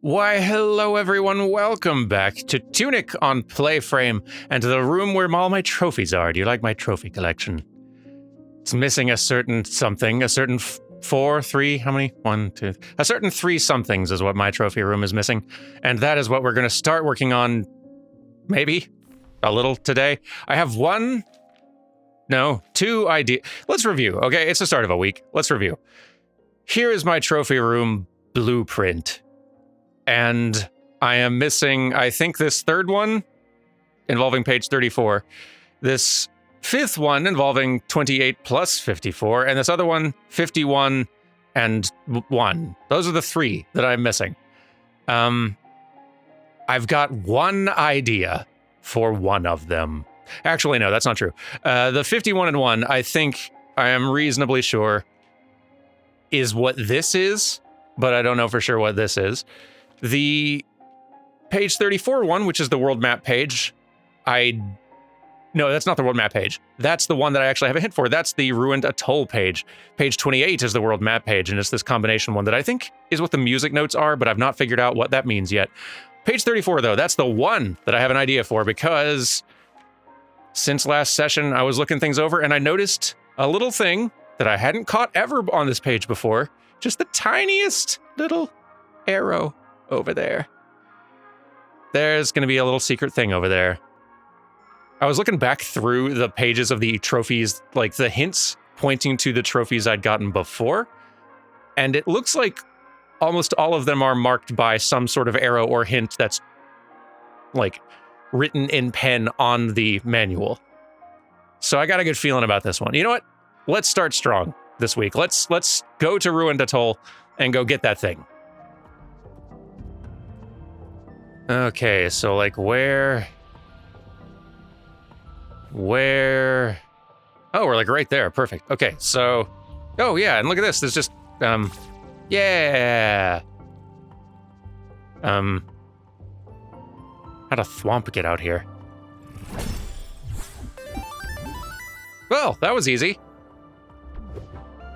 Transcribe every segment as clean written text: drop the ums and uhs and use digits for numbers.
Why, hello everyone, welcome back to Tunic on PlayFrame, and to the room where all my trophies are. Do you like my trophy collection? It's missing a certain something, a certain how many? One, two, a certain three somethings is what my trophy room is missing, and that is what we're going to start working on, maybe, a little today. I have two ideas. Let's review, okay? It's the start of a week. Let's review. Here is my trophy room blueprint. And I am missing, I think, this third one involving page 34, this fifth one involving 28 plus 54, and this other one, 51 and 1. Those are the three that I'm missing. I've got one idea for one of them. Actually, no, that's not true. The 51 and 1, I think, I am reasonably sure, is what this is, but I don't know for sure what this is. The page 34 one, which is the world map page, no, that's not the world map page. That's the one that I actually have a hint for. That's the ruined atoll page. Page 28 is the world map page, and it's this combination one that I think is what the music notes are, but I've not figured out what that means yet. Page 34, though, that's the one that I have an idea for, because since last session, I was looking things over, and I noticed a little thing that I hadn't caught ever on this page before. Just the tiniest little arrow over there. There's going to be a little secret thing over there. I was looking back through the pages of the trophies, like the hints pointing to the trophies I'd gotten before, and it looks like almost all of them are marked by some sort of arrow or hint that's like written in pen on the manual. So I got a good feeling about this one. You know what? Let's start strong this week. Let's go to Ruined Atoll and go get that thing. Okay, so like where? Oh, we're like right there. Perfect. Okay, so, oh yeah, and look at this. There's just, yeah. How to thwomp get out here? Well, that was easy.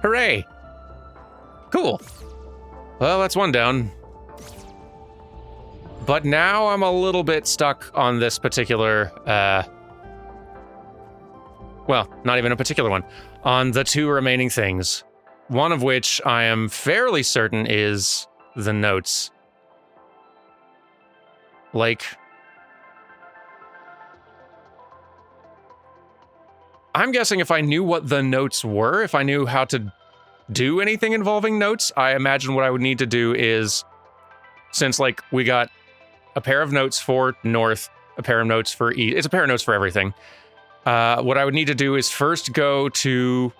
Hooray. Cool. Well, that's one down. But now I'm a little bit stuck on this particular, well, not even a particular one, on the two remaining things. One of which I am fairly certain is the notes. Like, I'm guessing if I knew what the notes were, if I knew how to do anything involving notes, I imagine what I would need to do is, since like we got a pair of notes for north, a pair of notes for east. It's a pair of notes for everything. What I would need to do is first go to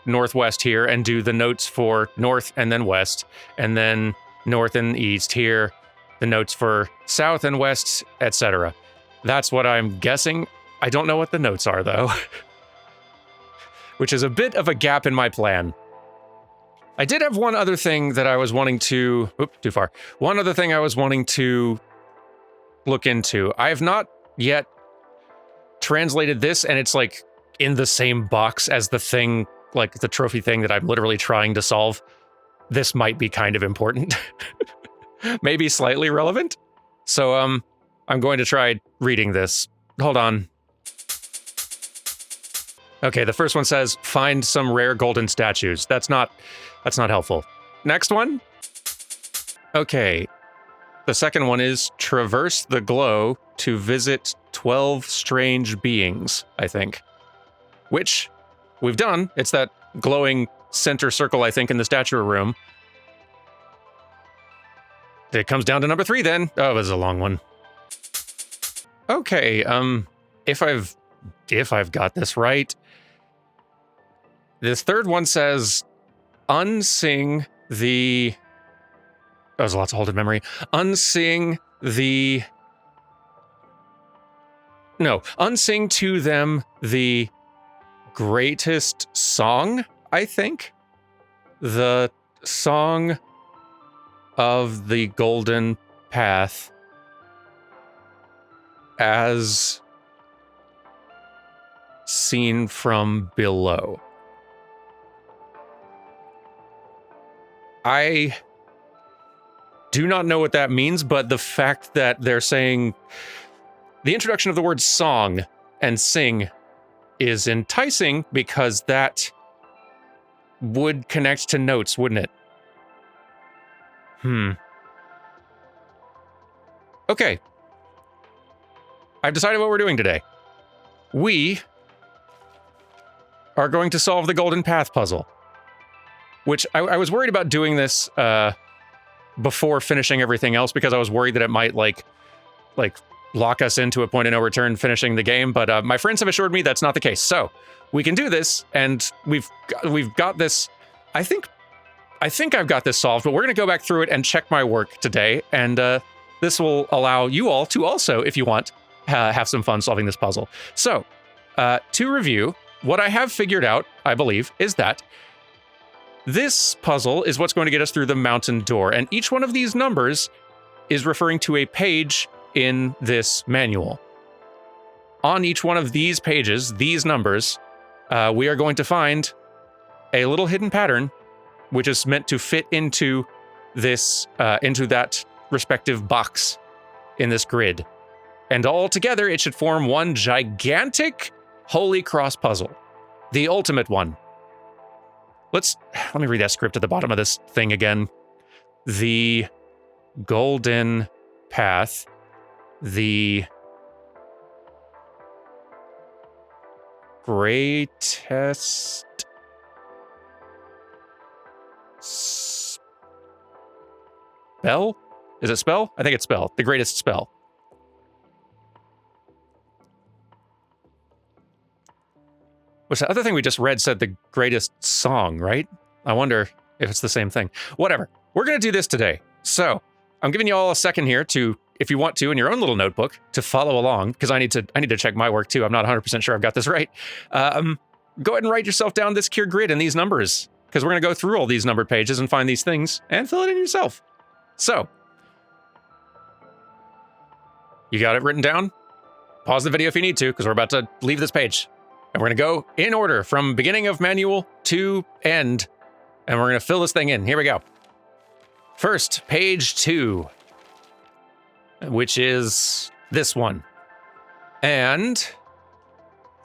northwest here and do the notes for north and then west, and then north and east here, the notes for south and west, etc. That's what I'm guessing. I don't know what the notes are, though, which is a bit of a gap in my plan. I did have one other thing that I was wanting to... Oop, too far. One other thing I was wanting to look into. I have not yet translated this, and it's like in the same box as the thing, like the trophy thing that I'm literally trying to solve. This might be kind of important. Maybe slightly relevant. So, I'm going to try reading this. Hold on. Okay, the first one says, find some rare golden statues. That's not helpful. Next one. Okay. The second one is traverse the glow to visit 12 strange beings, I think. Which we've done. It's that glowing center circle, I think, in the statue room. It comes down to number 3 then. Oh, this is a long one. Okay, if I've got this right, this third one says, unsing the... Oh, there's lots of hold in memory. Unsing to them the greatest song, I think. The song of the golden path as seen from below. I do not know what that means, but the fact that they're saying the introduction of the word song and sing is enticing because that would connect to notes, wouldn't it? Okay. I've decided what we're doing today. We are going to solve the Golden Path puzzle, which I was worried about doing this before finishing everything else because I was worried that it might like lock us into a point of no return finishing the game, but my friends have assured me that's not the case. So we can do this, and we've got this. I think I've got this solved, but we're going to go back through it and check my work today, and this will allow you all to also, if you want, have some fun solving this puzzle. So, to review, what I have figured out, I believe, is that this puzzle is what's going to get us through the mountain door, and each one of these numbers is referring to a page in this manual. On each one of these pages, these numbers, we are going to find a little hidden pattern, which is meant to fit into this, into that respective box in this grid. And all together, it should form one gigantic Holy Cross puzzle. The ultimate one. Let me read that script at the bottom of this thing again. The Golden Path. The greatest spell? Is it spell? I think it's spell. The greatest spell. Which the other thing we just read said the greatest song, right? I wonder if it's the same thing. Whatever. We're going to do this today. So I'm giving you all a second here to, if you want to, in your own little notebook, to follow along, because I need to check my work too. I'm not 100% sure I've got this right. Go ahead and write yourself down this cure grid and these numbers, because we're going to go through all these numbered pages and find these things and fill it in yourself. So, you got it written down? Pause the video if you need to, because we're about to leave this page. And we're going to go in order from beginning of manual to end. And we're going to fill this thing in. Here we go. First, page 2, which is this one. And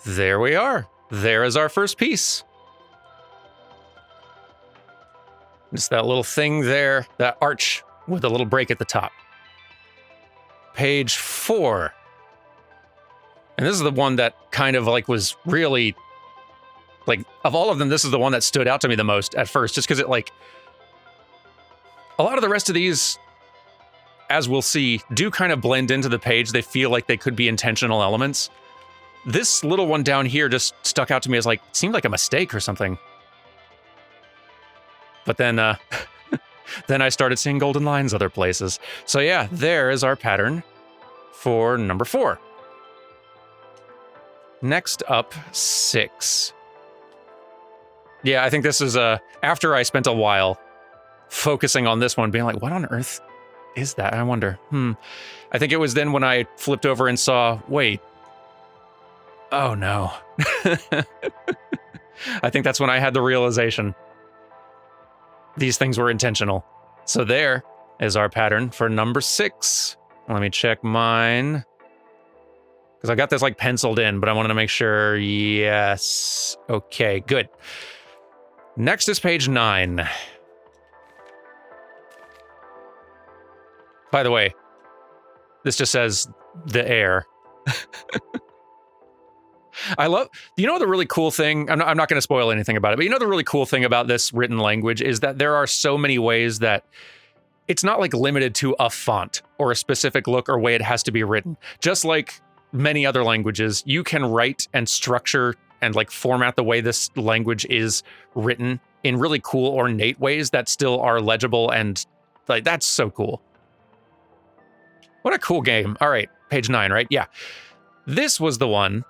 there we are. There is our first piece. It's that little thing there, that arch with a little break at the top. Page 4. And this is the one that kind of like was really, like, of all of them, this is the one that stood out to me the most at first, just because it, like, a lot of the rest of these, as we'll see, do kind of blend into the page. They feel like they could be intentional elements. This little one down here just stuck out to me as, like, seemed like a mistake or something. But then, then I started seeing golden lines other places. So yeah, there is our pattern for number 4. Next up, 6. Yeah, I think this is after I spent a while focusing on this one, being like, what on earth is that? I wonder. I think it was then when I flipped over and saw, wait. Oh no. I think that's when I had the realization. These things were intentional. So there is our pattern for number 6. Let me check mine. Because I got this like penciled in, but I wanted to make sure. Yes. Okay, good. Next is page 9. By the way, this just says the air. I love, you know, the really cool thing, I'm not going to spoil anything about it, but you know, the really cool thing about this written language is that there are so many ways that it's not like limited to a font or a specific look or way it has to be written. Just like many other languages, you can write and structure and like format the way this language is written in really cool, ornate ways that still are legible, and like that's so cool. What a cool game. All right, page 9, right? Yeah. This was the one.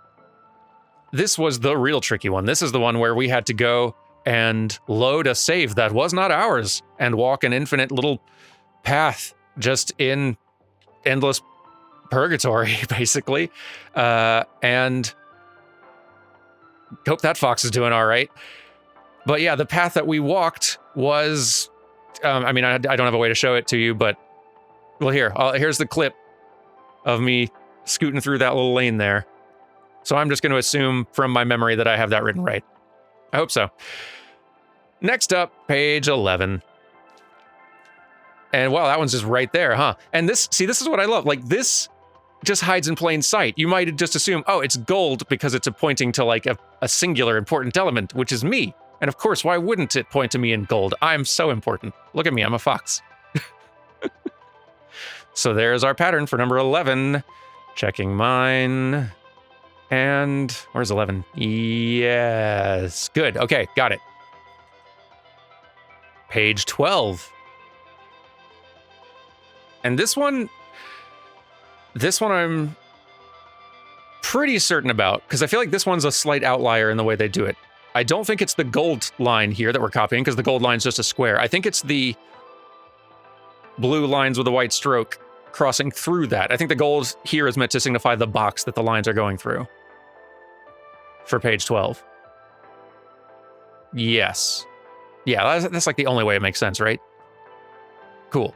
This was the real tricky one. This is the one where we had to go and load a save that was not ours and walk an infinite little path just in endless purgatory, basically. And hope that fox is doing all right. But yeah, the path that we walked was, I mean, I don't have a way to show it to you, but Well, here's the clip of me scooting through that little lane there. So I'm just going to assume from my memory that I have that written right. I hope so. Next up, page 11. And wow, that one's just right there, huh? And this is what I love. Like, this just hides in plain sight. You might just assume, oh, it's gold because it's pointing to like a singular important element, which is me. And of course, why wouldn't it point to me in gold? I'm so important. Look at me, I'm a fox. So there's our pattern for number 11. Checking mine. And where's 11? Yes, good. Okay, got it. Page 12. And this one I'm pretty certain about, because I feel like this one's a slight outlier in the way they do it. I don't think it's the gold line here that we're copying, because the gold line's just a square. I think it's the blue lines with a white stroke crossing through that. I think the gold here is meant to signify the box that the lines are going through. For page 12. Yes. Yeah, that's like the only way it makes sense, right? Cool.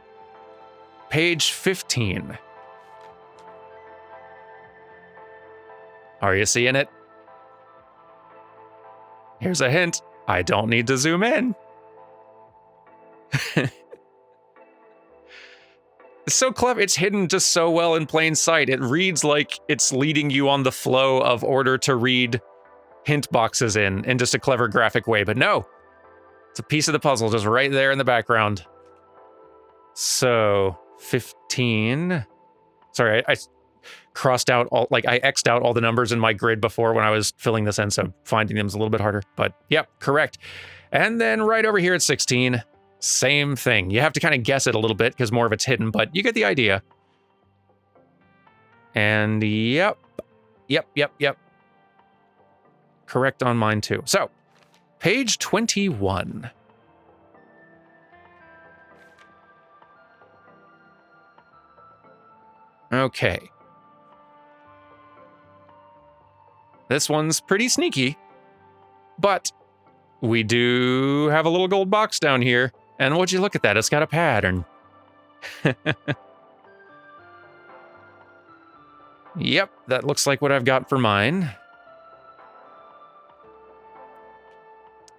Page 15. Are you seeing it? Here's a hint. I don't need to zoom in. It's so clever. It's hidden just so well in plain sight. It reads like it's leading you on the flow of order to read hint boxes in just a clever graphic way. But no, it's a piece of the puzzle just right there in the background. So 15. Sorry, I crossed out all, like I X'd out all the numbers in my grid before when I was filling this in, so finding them is a little bit harder. But yep, correct. And then right over here at 16, same thing. You have to kind of guess it a little bit because more of it's hidden, but you get the idea. And yep. Correct on mine too. So, page 21. Okay. This one's pretty sneaky, but we do have a little gold box down here. And would you look at that? It's got a pattern. Yep, that looks like what I've got for mine.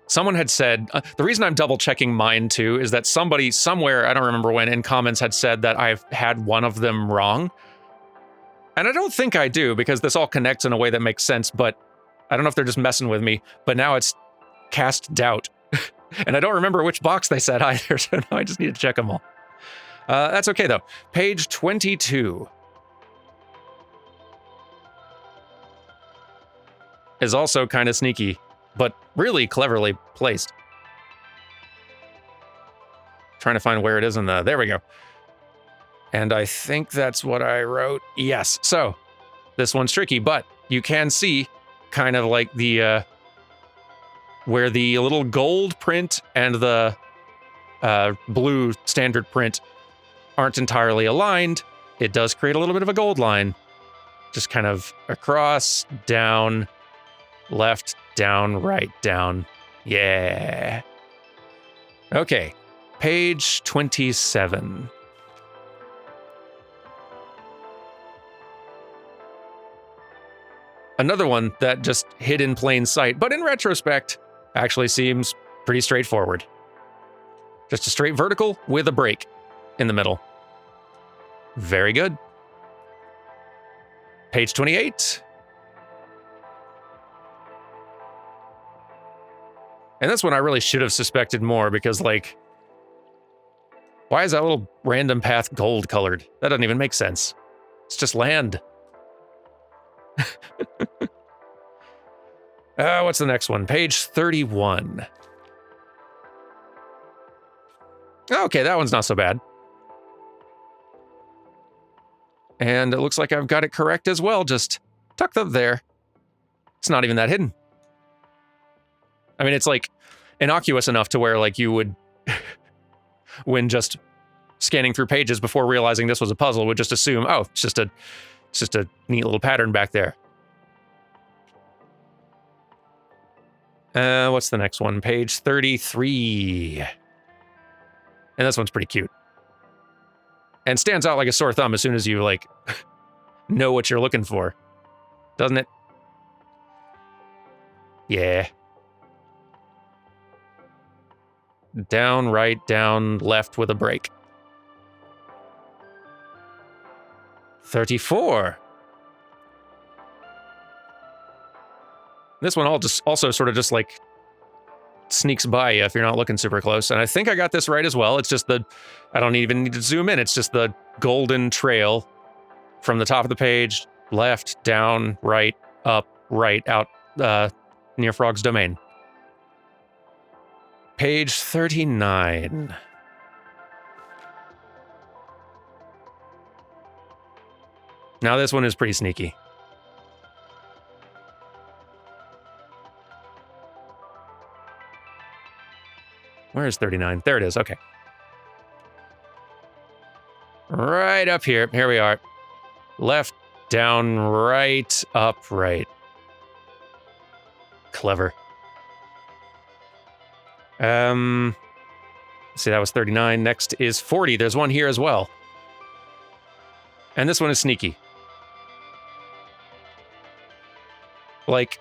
Someone had said, the reason I'm double checking mine too is that somebody somewhere, I don't remember when, in comments had said that I've had one of them wrong. And I don't think I do, because this all connects in a way that makes sense, but I don't know if they're just messing with me, but now it's cast doubt. And I don't remember which box they said either, so now I just need to check them all. That's okay though. Page 22. Is also kind of sneaky, but really cleverly placed. Trying to find where it is in the, there we go. And I think that's what I wrote. Yes, so this one's tricky, but you can see kind of like the, where the little gold print and the blue standard print aren't entirely aligned. It does create a little bit of a gold line. Just kind of across, down, left, down, right, down. Yeah. Okay, page 27. Another one that just hid in plain sight, but in retrospect, actually seems pretty straightforward. Just a straight vertical with a break in the middle. Very good. Page 28. And this one I really should have suspected more because, like, why is that little random path gold colored? That doesn't even make sense. It's just land. What's the next one? Page 31. Okay, that one's not so bad. And it looks like I've got it correct as well, just tucked up there. It's not even that hidden. I mean, it's like innocuous enough to where like you would, when just scanning through pages before realizing this was a puzzle, would just assume, oh, it's just a neat little pattern back there. What's the next one? Page 33. And this one's pretty cute. And stands out like a sore thumb as soon as you, like, know what you're looking for. Doesn't it? Yeah. Down, right, down, left with a break. 34. This one also sort of just, like, sneaks by you if you're not looking super close. And I think I got this right as well. It's just I don't even need to zoom in. It's just the golden trail from the top of the page, left, down, right, up, right, out, near Frog's Domain. Page 39. Now this one is pretty sneaky. Where is 39? There it is, okay. Right up here. Here we are. Left, down, right, up, right. Clever. See, that was 39. Next is 40. There's one here as well. And this one is sneaky. Like,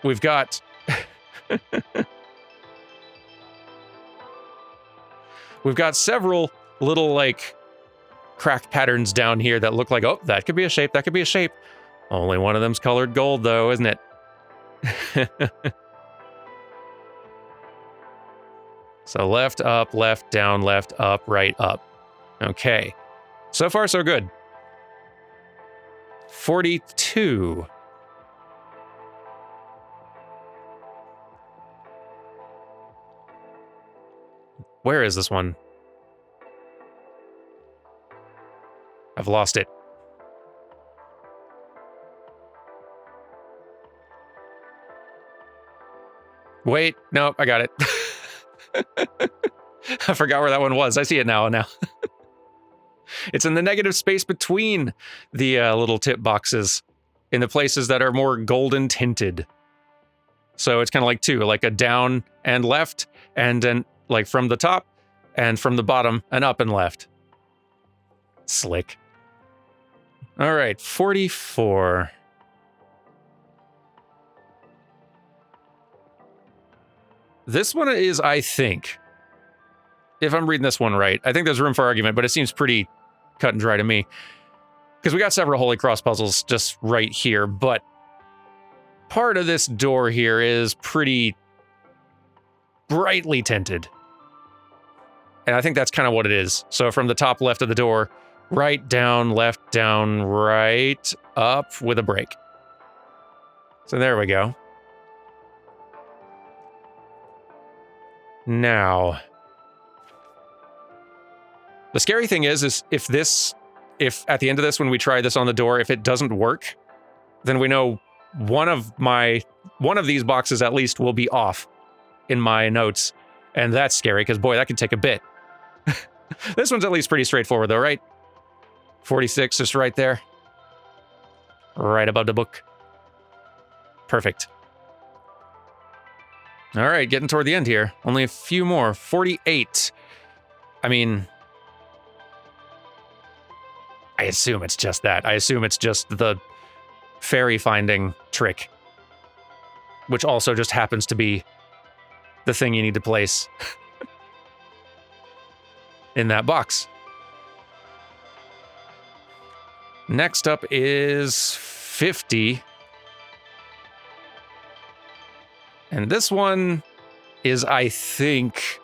we've got... we've got several little, like, crack patterns down here that look like, oh, that could be a shape, that could be a shape. Only one of them's colored gold, though, isn't it? So left, up, left, down, left, up, right, up. Okay. So far, so good. 42. Where is this one? I've lost it. Wait, no, I got it. I forgot where that one was. I see it now. It's in the negative space between the little tip boxes in the places that are more golden tinted. So it's kind of like two, like a down and left, and then like from the top and from the bottom and up and left. Slick. All right, 44. This one is, I think, if I'm reading this one right, I think there's room for argument, but it seems pretty cut and dry to me. Because we got several Holy Cross puzzles just right here, but part of this door here is pretty brightly tinted. And I think that's kind of what it is. So from the top left of the door, right, down, left, down, right, up with a break. So there we go. Now, the scary thing is if at the end of this, when we try this on the door, if it doesn't work, then we know one of these boxes at least will be off in my notes. And that's scary, because boy, that could take a bit. This one's at least pretty straightforward though, right? 46, just right there. Right above the book. Perfect. All right, getting toward the end here. Only a few more. 48. I mean, I assume it's just that. I assume it's just the fairy finding trick, which also just happens to be the thing you need to place in that box. Next up is 50. And this one is, I think,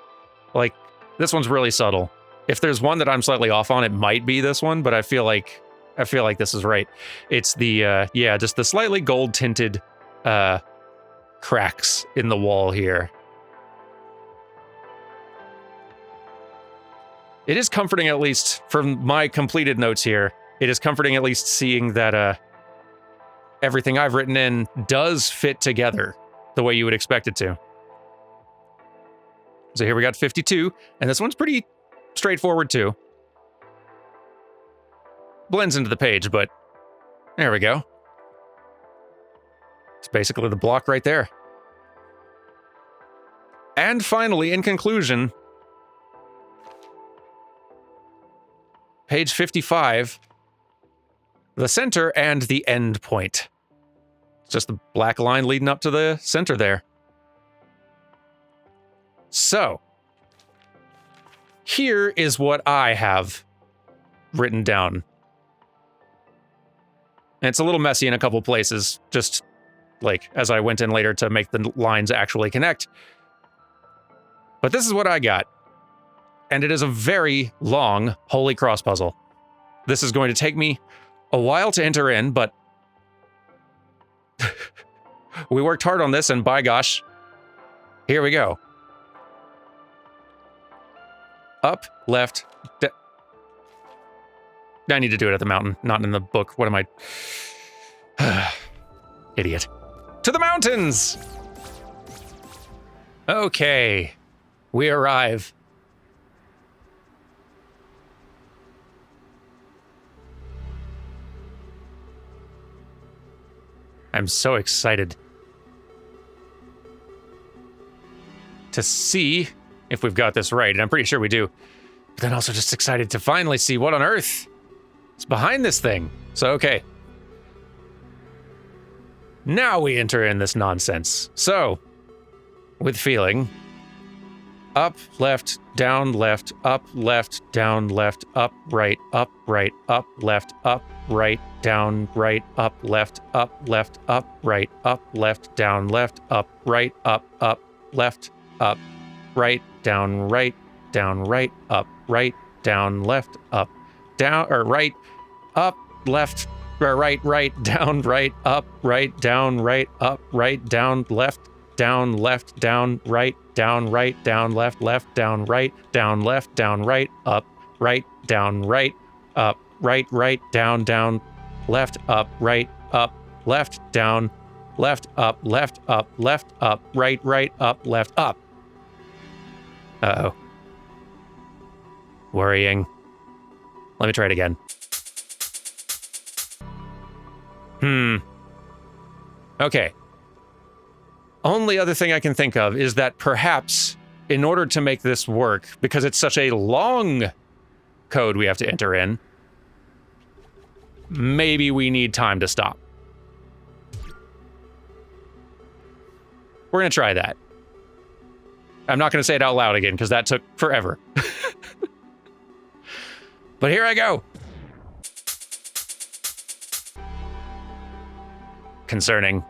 like, this one's really subtle. If there's one that I'm slightly off on, it might be this one, but I feel like this is right. It's the, just the slightly gold tinted cracks in the wall here. It is comforting, at least from my completed notes here, it is comforting at least seeing that everything I've written in does fit together the way you would expect it to. So here we got 52, and this one's pretty straightforward too. Blends into the page, but there we go. It's basically the block right there. And finally, in conclusion, page 55, the center and the end point. It's just the black line leading up to the center there. So, here is what I have written down. And it's a little messy in a couple places, just like as I went in later to make the lines actually connect. But this is what I got. And it is a very long Holy Cross puzzle. This is going to take me a while to enter in, but we worked hard on this, and by gosh, here we go. Up, left, I need to do it at the mountain, not in the book. What am I? Idiot. To the mountains! Okay, we arrive. I'm so excited to see if we've got this right, and I'm pretty sure we do. But then also just excited to finally see what on earth is behind this thing. So, okay. Now we enter in this nonsense. So, with feeling, up, left, down, left, up, down, left, up, right, up, left, down, right, up, left, right, up, left, down, left, up, left, up, right, down, right, up, right, down, left, up, down, or right, up, left, or right, down, right, up, down, right, up, down, left, down, right, down, left, down, right, up, down, right, up, down, left, up, left, down, left, up, right, up, left, up. Uh-oh. Worrying. Let me try it again. Okay. Only other thing I can think of is that perhaps, in order to make this work, because it's such a long code we have to enter in, maybe we need time to stop. We're gonna try that. I'm not gonna say it out loud again, because that took forever. But here I go. Concerning.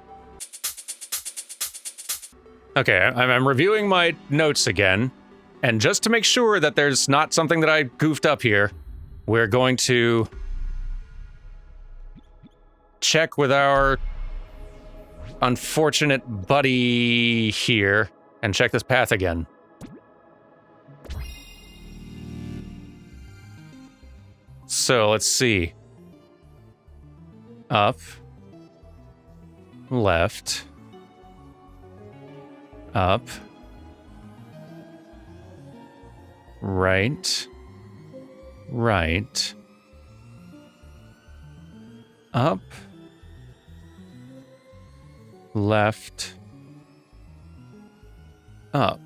Okay, I'm reviewing my notes again, and just to make sure that there's not something that I goofed up here, we're going to check with our unfortunate buddy here and check this path again. So let's see. Up, left, up, right, up, left, up.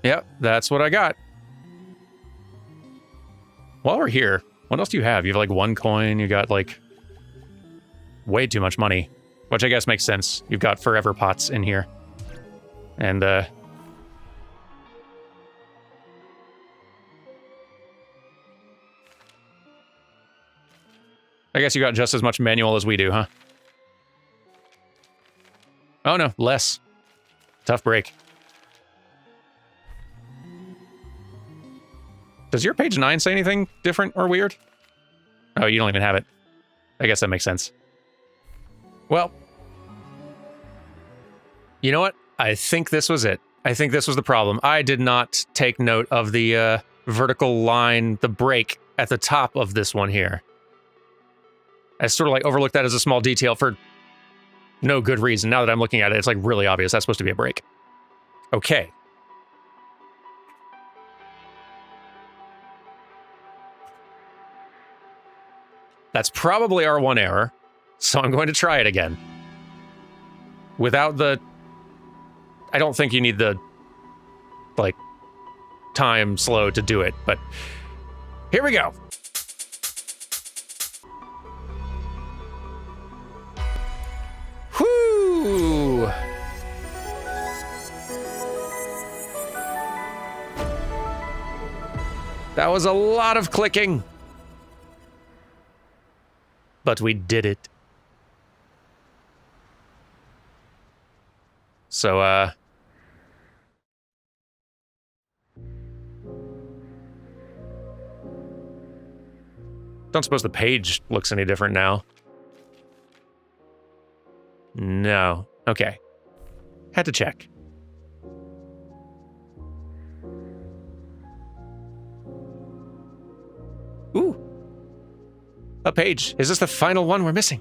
Yep, that's what I got. While we're here, what else do you have? You have like 1 coin, you got like way too much money, which I guess makes sense. You've got forever pots in here. And I guess you got just as much manual as we do, huh? Oh no, less. Tough break. Does your page 9 say anything different or weird? Oh, you don't even have it. I guess that makes sense. Well, you know what? I think this was it. I think this was the problem. I did not take note of the vertical line, the break at the top of this one here. I sort of like overlooked that as a small detail for no good reason. Now that I'm looking at it, it's like really obvious. That's supposed to be a break. Okay. That's probably our one error, so I'm going to try it again. Without the... I don't think you need the, like, time slow to do it, but here we go. That was a lot of clicking. But we did it. So, don't suppose the page looks any different now. No. Okay. Had to check. Ooh. A page. Is this the final one we're missing?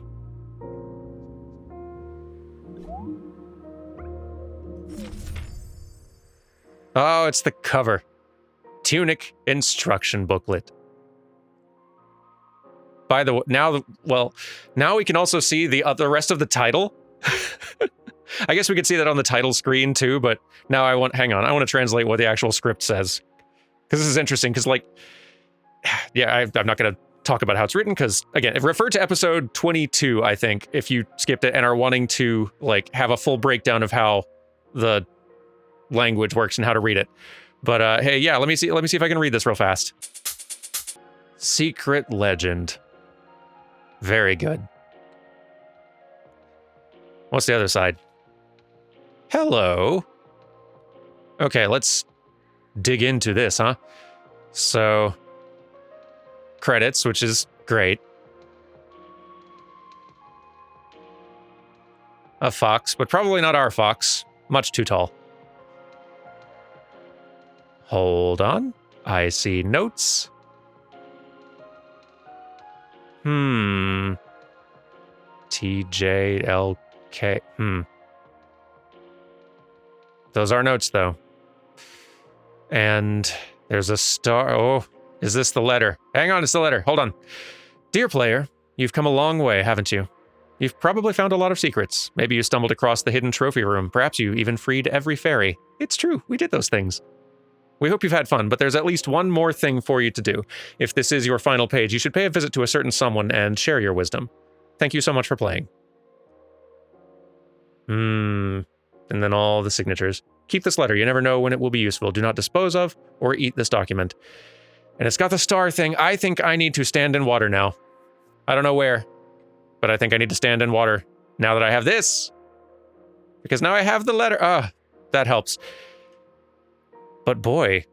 Oh, it's the cover. Tunic instruction booklet. By the way, now we can also see the rest of the title. I guess we could see that on the title screen too, but now I want to translate what the actual script says. Because this is interesting, because like, yeah, I'm not going to talk about how it's written, because again, it referred to episode 22, I think, if you skipped it and are wanting to like have a full breakdown of how the language works and how to read it. But hey, yeah, let me see if I can read this real fast. Secret legend. Very good. What's the other side? Hello. Okay, let's dig into this, huh? So, credits, which is great. A fox, but probably not our fox. Much too tall. Hold on. I see notes. TJLK. Those are notes, though. And there's a star. Oh, is this the letter? Hang on, it's the letter. Hold on. Dear player, you've come a long way, haven't you? You've probably found a lot of secrets. Maybe you stumbled across the hidden trophy room. Perhaps you even freed every fairy. It's true, we did those things. We hope you've had fun, but there's at least one more thing for you to do. If this is your final page, you should pay a visit to a certain someone and share your wisdom. Thank you so much for playing. And then all the signatures. Keep this letter. You never know when it will be useful. Do not dispose of or eat this document. And it's got the star thing. I think I need to stand in water now. I don't know where, but I think I need to stand in water now that I have this. Because now I have the letter. Ah, that helps. But boy,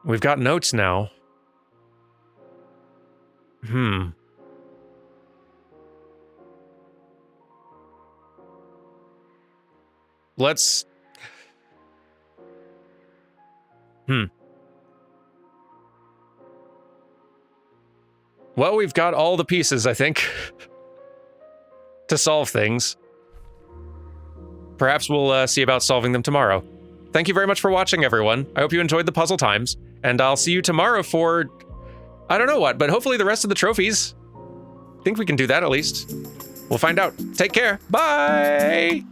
we've got notes now. Let's... Well, we've got all the pieces, I think, to solve things. Perhaps we'll see about solving them tomorrow. Thank you very much for watching, everyone. I hope you enjoyed the puzzle times, and I'll see you tomorrow for... I don't know what, but hopefully the rest of the trophies. I think we can do that at least. We'll find out. Take care. Bye!